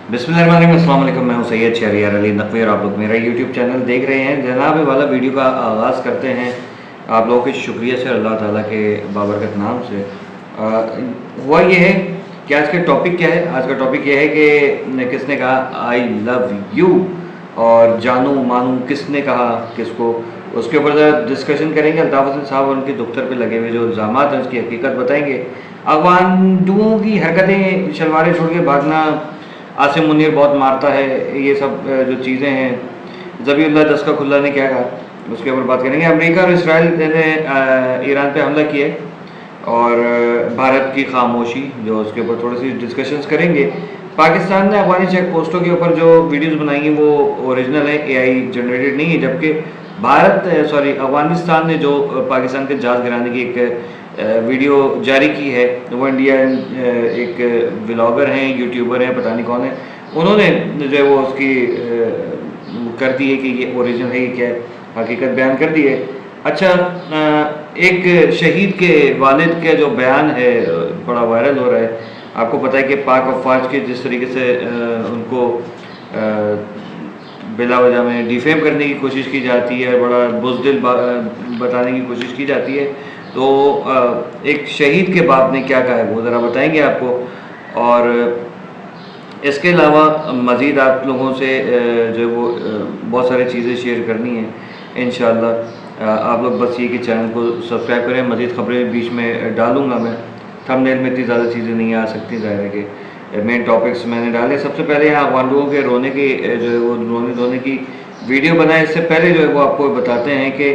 बिस्मिल्लाहिर्रहमानिर्रहीम, अस्सलाम वालेकुम। मैं हूं सैयद शहरियार अली नकवी और आप लोग मेरा यूट्यूब चैनल देख रहे हैं। जनाब वाला वीडियो का आगाज़ करते हैं आप लोगों के शुक्रिया से, अल्लाह ताला के बाबरकत नाम से। हुआ ये है कि आज का टॉपिक क्या है। आज का टॉपिक ये है कि किसने कहा आई लव यू, और जानू मानू किसने कहा किसको, उसके ऊपर ज़रा डिस्कशन करेंगे। अल्ताफ़ हसन साहब और उनके दफ्तर पे लगे हुए जो इल्ज़ाम हैं उसकी हकीकत बताएंगे। अगवानडुओं की हरकतें, शलवारें छोड़ के भागना, आसिम मुनीर बहुत मारता है, ये सब जो चीज़ें हैं। ज़बीउल्लाह दस्का खुल्ला ने क्या कहा उसके ऊपर बात करेंगे। अमेरिका और इसराइल ने ईरान पे हमला किया और भारत की खामोशी, जो उसके ऊपर थोड़ी सी डिस्कशंस करेंगे। पाकिस्तान ने अफगानी चेक पोस्टों के ऊपर जो वीडियोस बनाई हैं वो ओरिजिनल है, एआई जनरेटेड नहीं है। जबकि अफगानिस्तान ने जो पाकिस्तान के जहाज़ गिराने की एक वीडियो जारी की है, वो इंडियन एक व्लॉगर हैं, यूट्यूबर हैं, पता नहीं कौन है, उन्होंने जो है वो उसकी कर दी है कि ये ओरिजिनल है, ये क्या है, हकीकत बयान कर दी है। अच्छा, एक शहीद के वालिद का जो बयान है बड़ा वायरल हो रहा है। आपको पता है कि पाक अफवाज के जिस तरीके से उनको बिला वजह में डिफेम करने की कोशिश की जाती है, बड़ा बुज़दिल बताने की कोशिश की जाती है, तो एक शहीद के बाप ने क्या कहा है वो ज़रा बताएंगे आपको। और इसके अलावा मज़ीद आप लोगों से जो है वो बहुत सारी चीज़ें शेयर करनी है इंशाअल्लाह। आप लोग बस ये कि चैनल को सब्सक्राइब करें। मज़ीद खबरें बीच में डालूँगा मैं, थंबनेल में इतनी ज़्यादा चीज़ें नहीं आ सकती, ज़ाहिर है कि मेन टॉपिक्स मैंने डाले। सबसे पहले यहाँ अफगानों के रोने की जो है वो रोने धोने की वीडियो बनाए। इससे पहले जो है वो आपको बताते हैं कि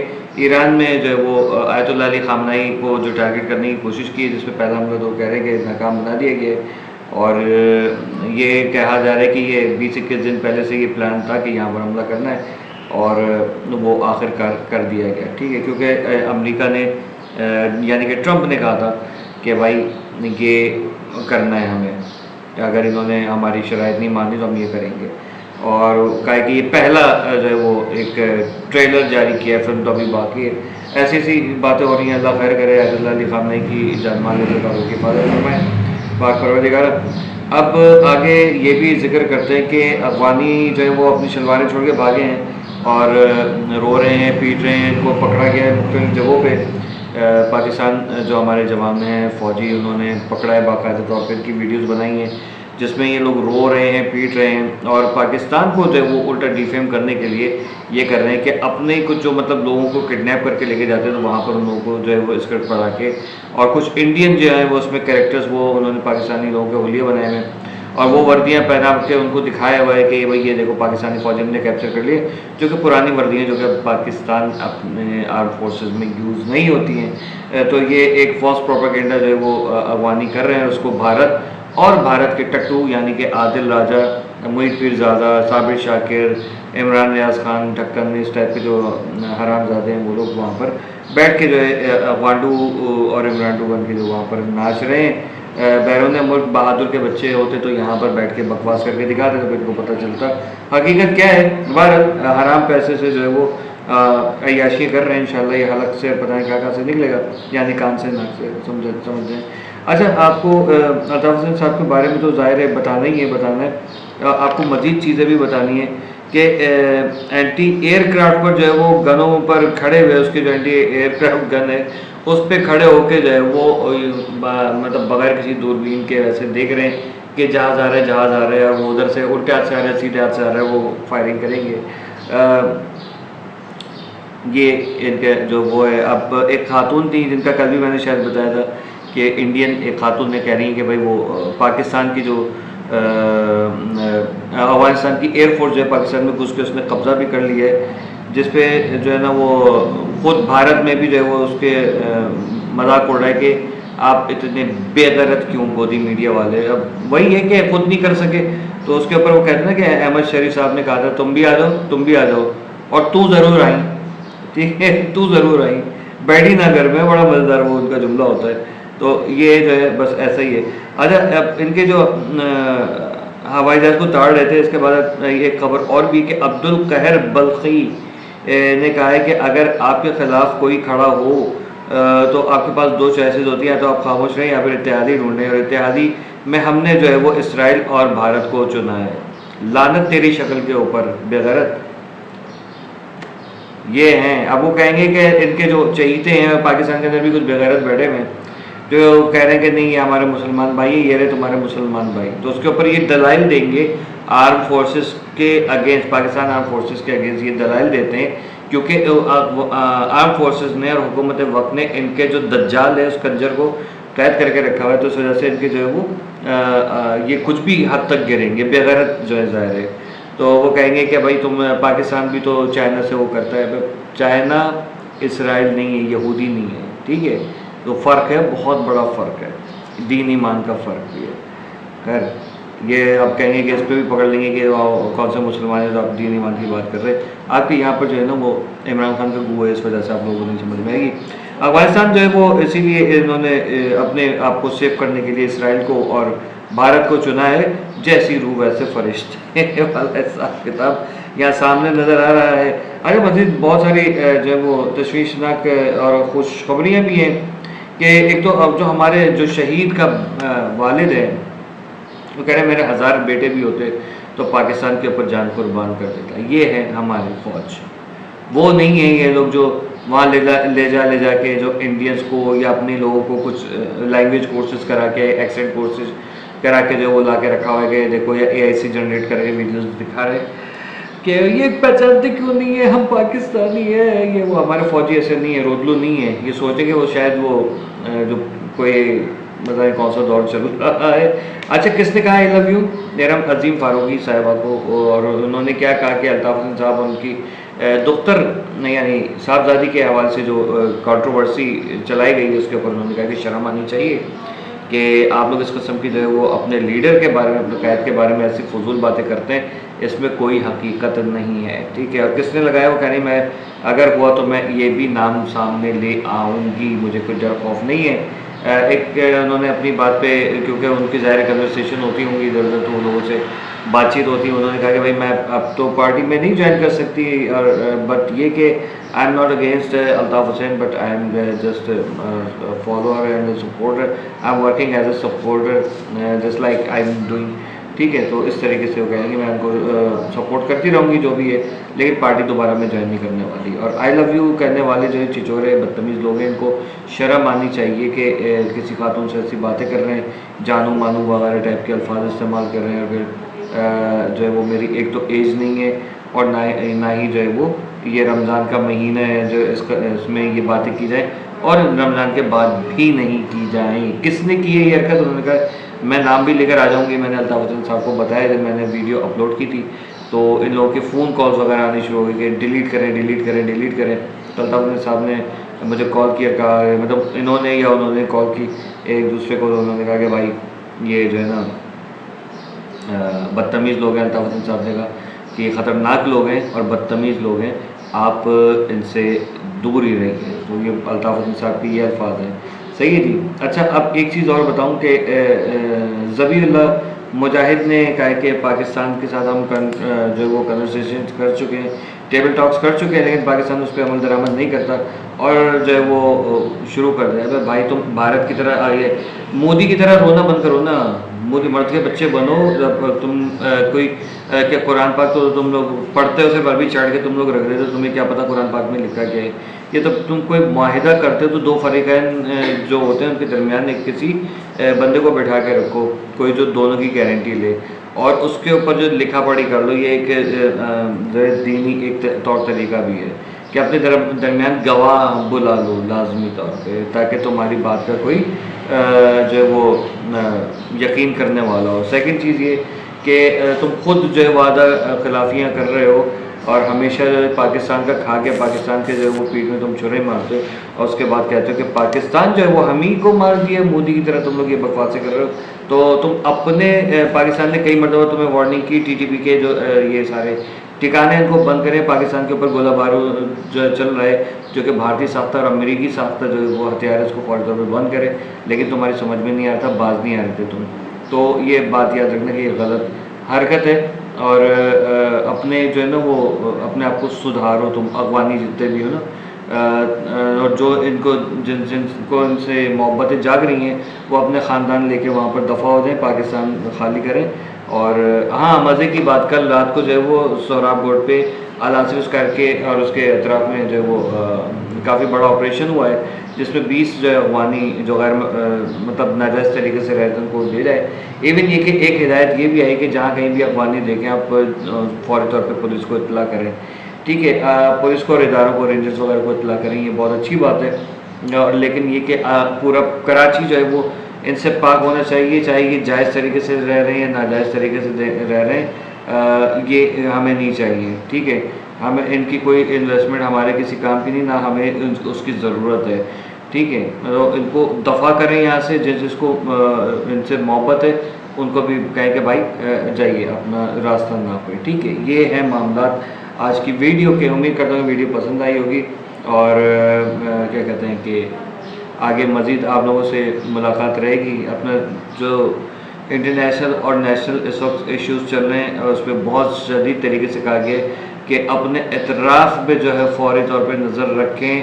ईरान में जो है वो आयतुल्लाह अली ख़ामनेई को जो टारगेट करने की कोशिश की, जिसमें पहला हमला तो कह रहे हैं कि नाकाम बना दिया गया है। और ये कहा जा रहा है कि ये 20-21 दिन पहले से ये प्लान था कि यहाँ पर हमला करना है, और वो आखिरकार कर दिया गया। ठीक है, क्योंकि अमेरिका ने यानी कि ट्रंप ने कहा था कि भाई ये करना है हमें, अगर इन्होंने हमारी शराइत नहीं मानी तो हम ये करेंगे। और कहा कि ये पहला जो है वो एक ट्रेलर जारी किया है, फिल्म तो अभी बाकी है। ऐसी ऐसी बातें हो रही हैं। अल्लाह खैर करे, आयतुल्लाह अली ख़ामनेई की जान माल की हिफाजत फरमाए पाक परवरदिगार। अब आगे ये भी जिक्र करते हैं कि अफगानी जो है वो अपनी शलवारें छोड़ के भागे हैं और रो रहे हैं, पीट रहे हैं। इनको पकड़ा गया है मुख्तलिफ जगहों पे। पाकिस्तान जो हमारे जवान हैं, फ़ौजी, उन्होंने पकड़ा है, बाकायदा तौर पर इनकी वीडियोज़ बनाई हैं जिसमें ये लोग रो रहे हैं, पीट रहे हैं, और पाकिस्तान को जो है वो उल्टा डिफेम करने के लिए ये कर रहे हैं कि अपने कुछ जो मतलब लोगों को किडनैप करके लेके जाते हैं तो वहाँ पर उन लोगों को जो है वो स्क्रिप्ट पढ़ा के, और कुछ इंडियन जो है वो उसमें कैरेक्टर्स वो उन्होंने पाकिस्तानी लोगों के हुलिये बनाए हुए हैं और वो वर्दियाँ पहना के उनको दिखाया हुआ है कि भाई ये देखो पाकिस्तानी फ़ौजी ने कैप्चर कर लिए, जो कि पुरानी वर्दियाँ जो कि पाकिस्तान अपने आर्म फोर्सेस में यूज़ नहीं होती हैं। तो ये एक फॉल्स प्रोपेगेंडा जो है वो अफगानी कर रहे हैं। उसको भारत और भारत के टट्टू यानी कि आदिल राजा, मुईद पीरज़ादा, साबिर शाकिर, इमरान रियाज खान, ढक्कन, इस टाइप के जो हरामज़ादे हैं वो लोग वहाँ पर बैठ के जो है अफगांडू और इमरान बन के जो वहाँ पर नाच रहे हैं। बैरून मुल्क बहादुर के बच्चे होते तो यहाँ पर बैठ के बकवास करके दिखाते तो इनको पता चलता हकीकत क्या है। भारत हराम पैसे से जो है वो अय्याशी कर रहे हैं। इंशाल्लाह ये हलक से पता नहीं कहाँ से निकलेगा, यानी कान से नाक से, समझ जाएँ। अच्छा, आपको अल्ताफ़ हसन साहब के बारे में तो ज़ाहिर है बताना ही है, बताना है। आपको मज़ीद चीज़ें भी बतानी है कि एंटी एयरक्राफ्ट पर जो है वो गनों पर खड़े हुए, उसके जो एंटी एयरक्राफ्ट गन है उस पर खड़े होके जो है वो मतलब बगैर किसी दूरबीन के वैसे देख रहे हैं कि जहाज़ आ रहा है, जहाज़ आ रहा है, और वो उधर से उल्टे हाथ से आ रहा है, सीधे हाथ से आ रहा है, वो फायरिंग करेंगे। ये इनके जो वो है। अब एक खातून थी जिनका कल भी मैंने शायद बताया था कि इंडियन एक खातून ने कह रही है कि भाई वो पाकिस्तान की जो अफगानिस्तान की एयरफोर्स जो है पाकिस्तान में घुस के उसने कब्ज़ा भी कर लिया है, जिस पे जो है ना वो खुद भारत में भी जो है वो उसके मजाक उड़ रहा है कि आप इतने बेगैरत क्यों गोदी मीडिया वाले। अब वही है कि खुद नहीं कर सके तो उसके ऊपर वो कहते हैं ना कि अहमद शरीफ साहब ने कहा था तुम भी आ जाओ, तुम भी आ जाओ, और तू ज़रूर आई, ठीक है, तू ज़रूर आई, बैठी ना घर में, बड़ा मज़ेदार वो उनका जुमला होता है। तो ये जो है बस ऐसा ही है। अच्छा, अब इनके जो हवाई जहाज़ को ताड़ रहे थे, इसके बाद एक खबर और भी कि अब्दुल कहर बल्खी ने कहा है कि अगर आपके ख़िलाफ़ कोई खड़ा हो तो आपके पास दो चॉइसेस होती हैं, या तो आप खामोश रहें या फिर इत्तेहादी ढूंढें। और इत्तेहादी में हमने जो है वो इसराइल और भारत को चुना है। लानत तेरी शक्ल के ऊपर बेगैरत। ये हैं। अब वो कहेंगे कि इनके जो चहीते हैं पाकिस्तान के अंदर भी कुछ बेगैरत बैठे हुए हैं जो कह रहे हैं कि नहीं ये हमारे मुसलमान भाई, ये रहे तुम्हारे मुसलमान भाई, तो उसके ऊपर ये दलाइल देंगे आर्म फोर्सेस के अगेंस्ट, पाकिस्तान आर्म फोर्सेस के अगेंस्ट ये दलाइल देते हैं, क्योंकि आर्म फोर्सेस ने और हुकूमत वक्त ने इनके जो दज्जाल है उस कंजर को कैद करके रखा हुआ है, तो उस वजह से इनके जो है वो ये कुछ भी हद तक गिरेंगे, बेगैरत जो है ज़ाहिर है। तो वो कहेंगे कि भाई तुम पाकिस्तान भी तो चाइना से वो करता है, चाइना इसराइल नहीं है, यहूदी नहीं है, ठीक है। तो फ़र्क है, बहुत बड़ा फ़र्क है, दीन ईमान का फ़र्क भी है। खैर ये अब कहेंगे कि इस पर भी पकड़ लेंगे कि कौन से मुसलमान है तो आप दीन ईमान की बात कर रहे हैं। आपके यहाँ पर जो है ना वो इमरान खान का गु है, इस वजह से आप लोगों को नहीं समझ में आएगी। अफगानिस्तान जो है वो इसीलिए इन्होंने अपने आप को सेव करने के लिए इसराइल को और भारत को चुना है, जैसी रूह वैसे फरिश्ते वाला हिसाब किताब यहाँ सामने नज़र आ रहा है। अरे मज़ीद बहुत सारी जो है वो तशवीशनाक और खुशखबरियाँ भी हैं कि एक तो अब जो हमारे जो शहीद का वालिद है वो कह रहे हैं मेरे 1000 बेटे भी होते तो पाकिस्तान के ऊपर जान कुर्बान कर देता। ये है हमारी फ़ौज, वो नहीं है ये लोग जो वहाँ ले जाके जो इंडियंस को या अपने लोगों को कुछ लैंग्वेज कोर्सेज करा के, एक्सेंट कोर्सेज करा के जो वो ला के रखा हुआ है कि देखो या AIC जनरेट करके वीडियोस दिखा रहे कि ये पहचानते क्यों नहीं है हम पाकिस्तानी है। ये वो हमारे फौजी ऐसे नहीं है, रोदलू नहीं है, ये सोचे कि वो शायद वो जो कोई मतलब कौन सा दौर चल रहा है। अच्छा किसने कहा आई लव यू? नेरम अजीम फारूकी साहिबा को, और उन्होंने क्या कहा कि अल्ताफ हुसैन साहब उनकी दुख्तर यानी साहबजादी के हवाले से जो कंट्रोवर्सी चलाई गई है उसके ऊपर उन्होंने कहा कि शर्म आनी चाहिए कि आप लोग इस किस्म की जो है वो अपने लीडर के बारे में, अपने कैद के बारे में ऐसी फजूल बातें करते हैं, इसमें कोई हकीकत नहीं है, ठीक है। और किसने लगाया वो कह रही मैं अगर हुआ तो मैं ये भी नाम सामने ले आऊँगी, मुझे कोई डर खौफ नहीं है। एक उन्होंने अपनी बात पे, क्योंकि उनकी ज़ाहिर कन्वर्सेशन होती होंगी इधर उधर तो लोगों से बातचीत होती है, उन्होंने कहा कि भाई मैं अब तो पार्टी में नहीं ज्वाइन कर सकती, और बट ये कि I am not against Altaf Hussain but I am just follower and supporter, I am working as a supporter just like I am doing, ठीक है। तो इस तरीके से वो कहेंगे मैं उनको सपोर्ट करती रहूँगी जो भी है, लेकिन पार्टी दोबारा मैं ज्वाइन नहीं करने वाली। और आई लव यू कहने वाले जो है चिचोरे बदतमीज़ लोग हैं, इनको शर्म आनी चाहिए कि किसी खातून से ऐसी बातें कर रहे हैं, जानू मानू वगैरह टाइप के अल्फाज इस्तेमाल कर रहे हैं, और फिर जो है वो मेरी एक तो एज नहीं है और ना ही जो है वो ये रमज़ान का महीना है जो इसमें ये बातें की जाए, और रमज़ान के बाद भी नहीं की जाएँ। किसने की है ये हरकत? उन्होंने कहा मैं नाम भी लेकर आ जाऊँगी। मैंने अल्ताफ़ हुसैन साहब को बताया जब मैंने वीडियो अपलोड की थी तो इन लोगों के फ़ोन कॉल्स वगैरह आनी शुरू हो गई कि डिलीट करें डिलीट करें डिलीट करें। तो अल्ताफ़ हुसैन साहब ने मुझे कॉल किया, कहा मतलब उन्होंने कॉल की एक दूसरे को, उन्होंने कहा कि भाई ये जो है ना बदतमीज़ लोग हैं। अल्ताफ़ हुसैन साहब ने कहा कि ख़तरनाक लोग हैं और बदतमीज़ लोग हैं, आप इनसे दूर ही रहिए। तो ये अल्ताफ़ हुसैन साहब की ये अल्फाज हैं, सही है जी। अच्छा अब एक चीज़ और बताऊं कि ज़बीउल्लाह मुजाहिद ने कहा कि पाकिस्तान के साथ हम जो वो कन्वर्सेशन कर चुके हैं, टेबल टॉक्स कर चुके हैं, लेकिन पाकिस्तान उस पर अमल दरामद नहीं करता और जो है वो शुरू कर दिया। अरे भाई तुम भारत की तरह ये मोदी की तरह रोना बंद करो ना, मोदी मर्द के बच्चे बनो। जब तुम कोई क्या कुरान पाक तो तुम लोग पढ़ते हो, सिर्फ अरबी चाट के तुम लोग रख रहे हो, तुम्हें क्या पता कुरान पाक में लिखा क्या है। ये तो तुम कोई मुआहिदा करते हो तो दो फरीकैन जो होते हैं उनके दरमियान एक किसी बंदे को बैठा के रखो, कोई जो दोनों की गारंटी ले, और उसके ऊपर जो लिखा पढ़ी कर लो। ये एक दीनी एक तौर तरीका भी है कि अपने दरमियान गवाह बुला लो लाजमी तौर पे, ताकि तुम्हारी बात का कोई जो है वो यकीन करने वाला हो। सेकंड चीज़ ये कि तुम खुद जो है वादा खिलाफियाँ कर रहे हो और हमेशा जो है पाकिस्तान का खा के पाकिस्तान के जो है वो पीठ में तुम छुरे मारते हो और उसके बाद कहते हो कि पाकिस्तान जो है वो हम ही को मार दिया, मोदी की तरह तुम लोग ये बकवासें कर रहे हो। तो तुम अपने पाकिस्तान ने कई मरतबा तुम्हें वार्निंग की, TTP के जो ये सारे ठिकाने इनको बंद करें, पाकिस्तान के ऊपर गोला बारूद जो चल रहा है जो कि भारतीय साख्ता और अमेरिकी साख्ता जो है वो हथियार है उसको फौरी तौर पर बंद करें, लेकिन तुम्हारी समझ में नहीं आता, बाज नहीं आ रहे थे तुम। तो ये बात याद रखना कि ये गलत हरकत है और अपने जो है ना वो अपने आप को सुधारो। तुम अगवानी जितने भी हो ना, और जो इनको जिनको इनसे मोहब्बतें जाग रही हैं वो अपने ख़ानदान लेके वहाँ पर दफ़ा हो जाएँ, पाकिस्तान खाली करें। और हाँ, मज़े की बात, कल रात को जो है वो सोहराब रोड पे अल-आसिफ करके और उसके अतराफ़ में जो है वो काफ़ी बड़ा ऑपरेशन हुआ है, जिसमें 20 जो है अफ़गानी जो गैर मतलब नाजायज़ तरीके से रहते हैं उनको ले जाए। इवन ये कि एक हिदायत ये भी आई कि जहाँ कहीं भी अफ़गानी देखें आप फ़ौरी तौर पे पुलिस को इत्तला करें, ठीक है। पुलिस को और इदारों को, रेंजर्स वगैरह को इत्तला करें, ये बहुत अच्छी बात है। और लेकिन ये कि पूरा कराची जो है वो इनसे पाक होना चाहिए, चाहे ये जायज़ तरीके से रह रहे हैं या नाजायज़ तरीके से रह रहे हैं, ये हमें नहीं चाहिए, ठीक है। हमें इनकी कोई इन्वेस्टमेंट हमारे किसी काम की नहीं, ना हमें उसकी ज़रूरत है, ठीक है। तो इनको दफ़ा करें यहाँ से, जिसको इनसे मोहब्बत है उनको भी कहें कि भाई जाइए, अपना रास्ता ना कोई, ठीक है। ये है मामला आज की वीडियो के। उम्मीद करता हूँ वीडियो पसंद आई होगी और क्या कहते हैं कि आगे मज़ीद आप लोगों से मुलाकात रहेगी। अपना जो इंटरनेशनल और नेशनल इस वक्त इश्यूज़ चल रहे हैं और उस पर बहुत शदीद तरीके से कहा गया है कि अपने एतराफ़ पे जो है फ़ौरी तौर पे नज़र रखें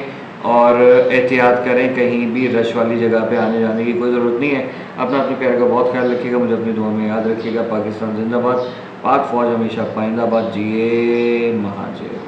और एहतियात करें, कहीं भी रश वाली जगह पे आने जाने की कोई ज़रूरत नहीं है। अपने प्यार का बहुत ख्याल रखिएगा, मुझे अपनी दुआ में याद रखिएगा। पाकिस्तान जिंदाबाद, पाक फ़ौज हमेशा पाइंदाबाद, जिए महाजिर।